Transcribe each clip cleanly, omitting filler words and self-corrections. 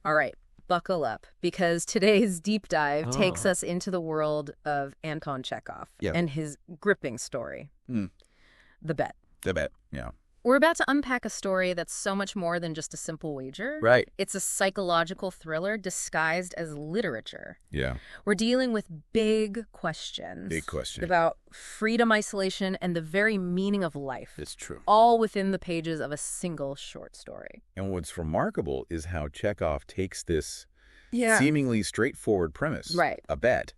All right, buckle up, because today's deep dive takes us into the world of Anton Chekhov and his gripping story, The Bet. The Bet, yeah. We're about to unpack a story that's so much more than just a simple wager. Right. It's a psychological thriller disguised as literature. Yeah. We're dealing with big questions. Big question. About freedom, isolation, and the very meaning of life. It's true. All within the pages of a single short story. And what's remarkable is how Chekhov takes this seemingly straightforward premise, a bet,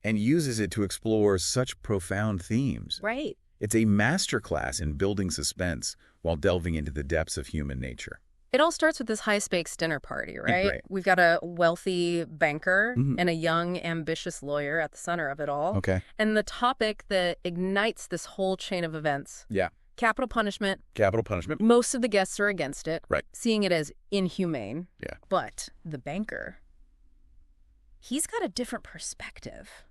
and uses it to explore such profound themes. Right. It's a masterclass in building suspense while delving into the depths of human nature. It all starts with this high-stakes dinner party, right? We've got a wealthy banker and a young, ambitious lawyer at the center of it all. Okay. And the topic that ignites this whole chain of events. Yeah. Capital punishment. Capital punishment. Most of the guests are against it. Right. Seeing it as inhumane. Yeah. But the banker, he's got a different perspective.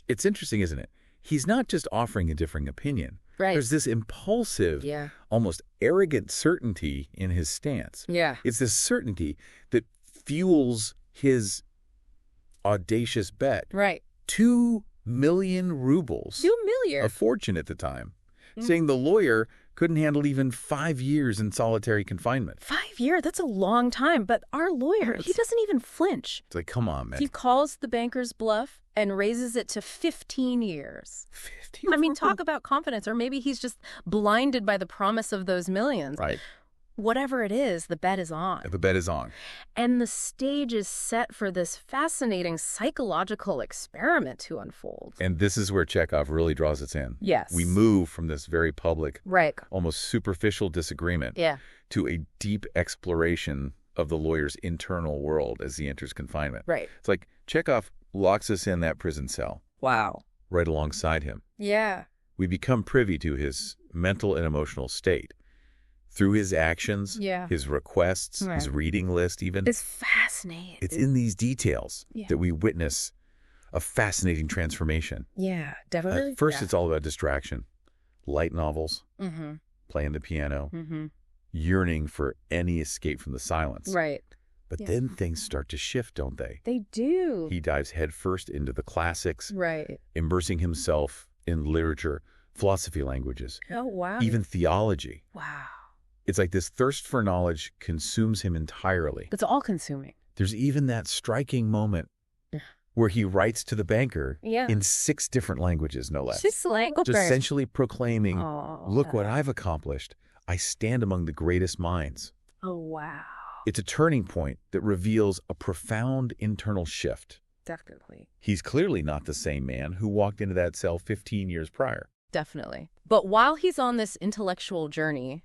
It's interesting, isn't it? He's not just offering a differing opinion. Right. There's this impulsive, almost arrogant certainty in his stance. Yeah. It's this certainty that fuels his audacious bet. Right. 2 million rubles. 2 million. A fortune at the time. Saying the lawyer couldn't handle even 5 years in solitary confinement. 5 years? That's a long time. But our lawyer, he doesn't even flinch. It's like, come on, man. He calls the banker's bluff and raises it to 15 years. 15? I mean, talk about confidence. Or maybe he's just blinded by the promise of those millions. Right. Whatever it is, the bet is on. The bet is on. And the stage is set for this fascinating psychological experiment to unfold. And this is where Chekhov really draws us in. Yes. We move from this very public, almost superficial disagreement to a deep exploration of the lawyer's internal world as he enters confinement. Right. It's like Chekhov locks us in that prison cell. Wow. Right alongside him. Yeah. We become privy to his mental and emotional state. Through his actions, his requests, his reading list even. It's fascinating. It's in these details that we witness a fascinating transformation. Yeah, definitely. At first, it's all about distraction. Light novels, playing the piano, yearning for any escape from the silence. Right. But then things start to shift, don't they? They do. He dives headfirst into the classics, right, immersing himself in literature, philosophy languages, even theology. Wow. It's like this thirst for knowledge consumes him entirely. It's all-consuming. There's even that striking moment where he writes to the banker in 6 different languages, no less. 6 languages. Essentially proclaiming, look what I've accomplished. I stand among the greatest minds. Oh, wow. It's a turning point that reveals a profound internal shift. Definitely. He's clearly not the same man who walked into that cell 15 years prior. Definitely. But while he's on this intellectual journey,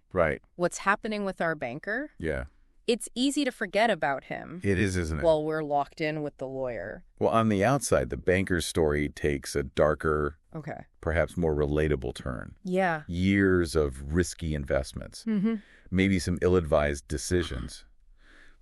what's happening with our banker, it's easy to forget about him. It is, isn't it? While we're locked in with the lawyer. Well, on the outside, the banker's story takes a darker, perhaps more relatable turn. Yeah. Years of risky investments, maybe some ill-advised decisions,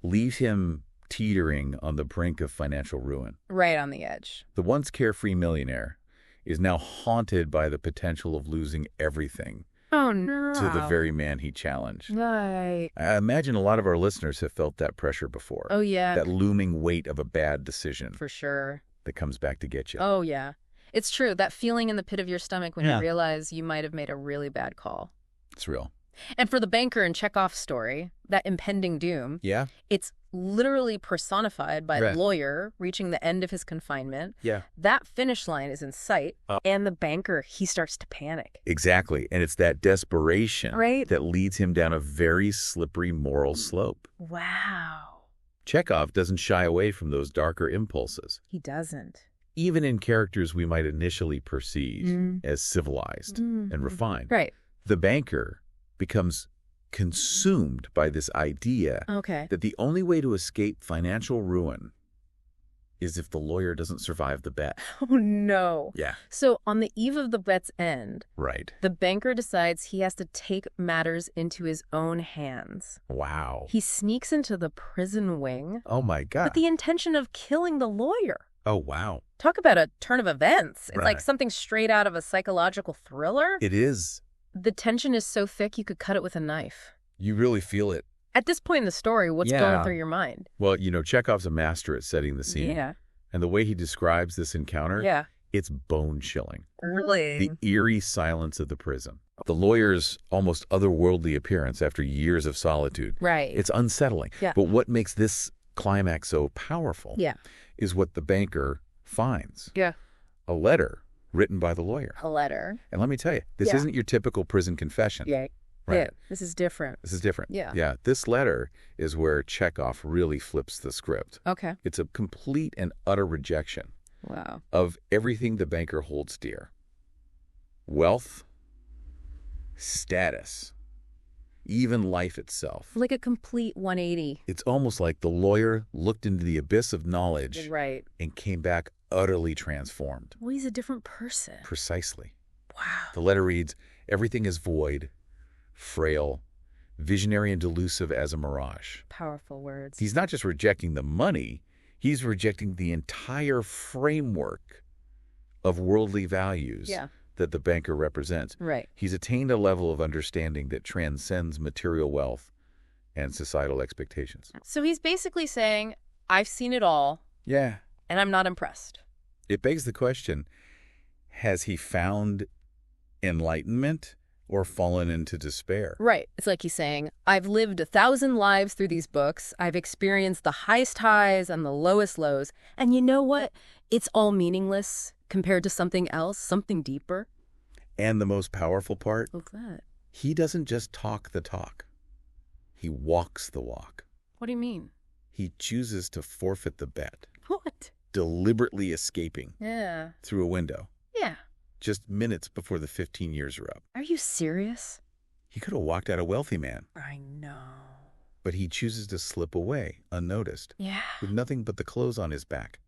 leave him teetering on the brink of financial ruin. Right on the edge. The once carefree millionaire is now haunted by the potential of losing everything to the very man he challenged. Right. I imagine a lot of our listeners have felt that pressure before. Oh, yeah. That looming weight of a bad decision. For sure. That comes back to get you. Oh, yeah. It's true. That feeling in the pit of your stomach when you realize you might have made a really bad call. It's real. And for the banker in Chekhov's story, that impending doom, it's literally personified by the lawyer reaching the end of his confinement. That finish line is in sight, and the banker, he starts to panic. Exactly. And it's that desperation that leads him down a very slippery moral slope. Wow. Chekhov doesn't shy away from those darker impulses. He doesn't. Even in characters we might initially perceive as civilized and refined. Right. The banker becomes consumed by this idea that the only way to escape financial ruin is if the lawyer doesn't survive the bet. Oh, no. Yeah. So on the eve of the bet's end, the banker decides he has to take matters into his own hands. Wow. He sneaks into the prison wing. Oh, my God. With the intention of killing the lawyer. Oh, wow. Talk about a turn of events. It's like something straight out of a psychological thriller. It is. The tension is so thick you could cut it with a knife. You really feel it. At this point in the story, what's going through your mind? Well, Chekhov's a master at setting the scene. Yeah. And the way he describes this encounter, it's bone-chilling. Really? The eerie silence of the prison. The lawyer's almost otherworldly appearance after years of solitude. Right. It's unsettling. Yeah. But what makes this climax so powerful is what the banker finds. Yeah. A letter written by the lawyer. A letter. And let me tell you, this isn't your typical prison confession. Yeah. Right. Yeah. This is different. This is different. Yeah. Yeah. This letter is where Chekhov really flips the script. Okay. It's a complete and utter rejection of everything the banker holds dear. Wealth, status, even life itself. Like a complete 180. It's almost like the lawyer looked into the abyss of knowledge and came back utterly transformed. Well, he's a different person. Precisely. Wow. The letter reads, everything is void, frail, visionary and delusive as a mirage. Powerful words. He's not just rejecting the money, he's rejecting the entire framework of worldly values that the banker represents. Right. He's attained a level of understanding that transcends material wealth and societal expectations. So he's basically saying, I've seen it all. Yeah. And I'm not impressed. It begs the question, has he found enlightenment or fallen into despair? Right. It's like he's saying, I've lived 1,000 lives through these books. I've experienced the highest highs and the lowest lows. And you know what? It's all meaningless compared to something else, something deeper. And the most powerful part? What's that? He doesn't just talk the talk. He walks the walk. What do you mean? He chooses to forfeit the bet. What? Deliberately escaping through a window. Yeah. Just minutes before the 15 years are up. Are you serious? He could have walked out a wealthy man. I know. But he chooses to slip away unnoticed. Yeah. With nothing but the clothes on his back.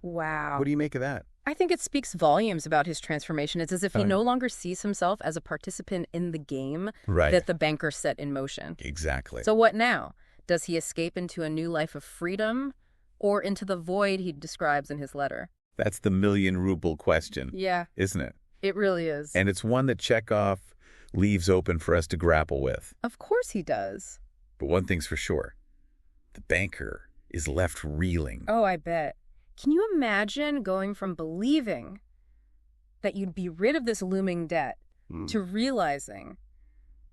Wow. What do you make of that? I think it speaks volumes about his transformation. It's as if he no longer sees himself as a participant in the game that the banker set in motion. Exactly. So what now? Does he escape into a new life of freedom or into the void he describes in his letter? That's the million-ruble question. Yeah. Isn't it? It really is. And it's one that Chekhov leaves open for us to grapple with. Of course he does. But one thing's for sure. The banker is left reeling. Oh, I bet. Can you imagine going from believing that you'd be rid of this looming debt to realizing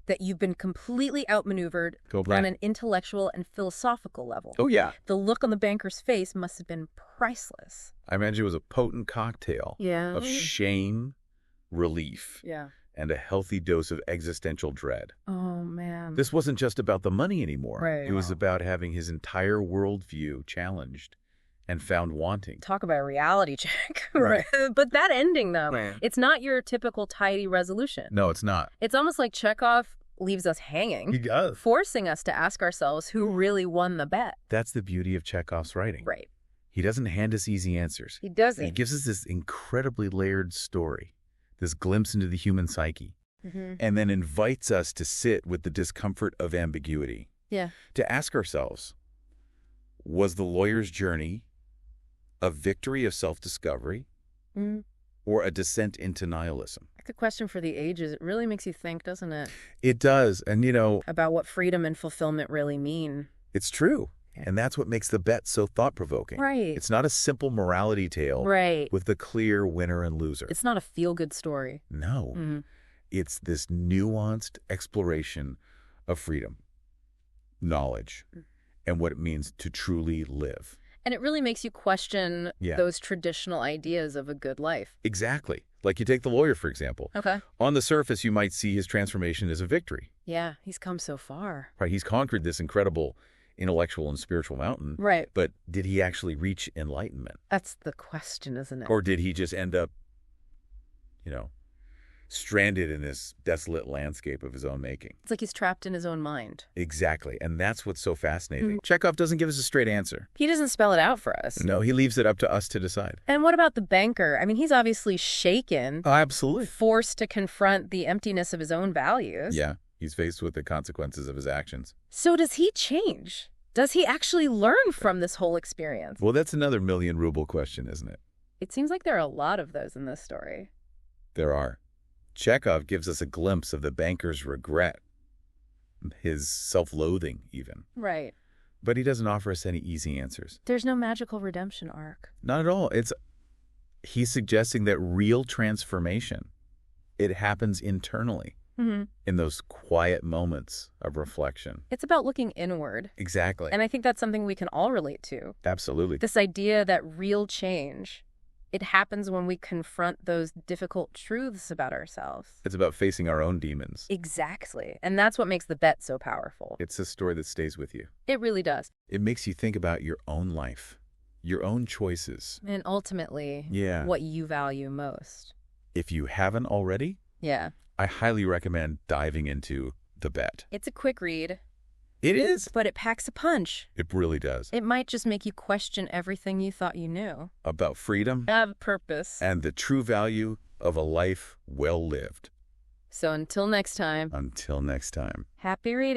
that you've been completely outmaneuvered on an intellectual and philosophical level? Oh, yeah. The look on the banker's face must have been priceless. I imagine it was a potent cocktail of shame, relief, and a healthy dose of existential dread. Oh, man. This wasn't just about the money anymore. Right. It was about having his entire worldview challenged and found wanting. Talk about a reality check. Right. But that ending, though, it's not your typical tidy resolution. No, it's not. It's almost like Chekhov leaves us hanging. He does. Forcing us to ask ourselves who really won the bet. That's the beauty of Chekhov's writing. Right. He doesn't hand us easy answers. He doesn't. He gives us this incredibly layered story, this glimpse into the human psyche, and then invites us to sit with the discomfort of ambiguity. Yeah. To ask ourselves, was the lawyer's journey a victory of self-discovery or a descent into nihilism? It's a question for the ages. It really makes you think, doesn't it? It does. And, about what freedom and fulfillment really mean. It's true. And that's what makes the bet so thought-provoking. Right. It's not a simple morality tale with the clear winner and loser. It's not a feel-good story. No. It's this nuanced exploration of freedom, knowledge, and what it means to truly live. And it really makes you question those traditional ideas of a good life. Exactly. Like you take the lawyer, for example. Okay. On the surface, you might see his transformation as a victory. Yeah, he's come so far. Right. He's conquered this incredible intellectual and spiritual mountain. Right. But did he actually reach enlightenment? That's the question, isn't it? Or did he just end up, stranded in this desolate landscape of his own making? It's like he's trapped in his own mind. Exactly. And that's what's so fascinating. Chekhov doesn't give us a straight answer. He doesn't spell it out for us. No, he leaves it up to us to decide. And what about the banker? I mean, he's obviously shaken. Oh, absolutely. Forced to confront the emptiness of his own values. Yeah. He's faced with the consequences of his actions. So does he change? Does he actually learn from this whole experience? Well, that's another million-ruble question, isn't it? It seems like there are a lot of those in this story. There are. Chekhov gives us a glimpse of the banker's regret, his self-loathing even. Right. But he doesn't offer us any easy answers. There's no magical redemption arc. Not at all. He's suggesting that real transformation, it happens internally in those quiet moments of reflection. It's about looking inward. Exactly. And I think that's something we can all relate to. Absolutely. This idea that real change, it happens when we confront those difficult truths about ourselves. It's about facing our own demons. Exactly. And that's what makes the bet so powerful. It's a story that stays with you. It really does. It makes you think about your own life, your own choices. And ultimately, what you value most. If you haven't already, I highly recommend diving into The Bet. It's a quick read. It is. But it packs a punch. It really does. It might just make you question everything you thought you knew. About freedom. Of purpose. And the true value of a life well lived. So until next time. Until next time. Happy reading.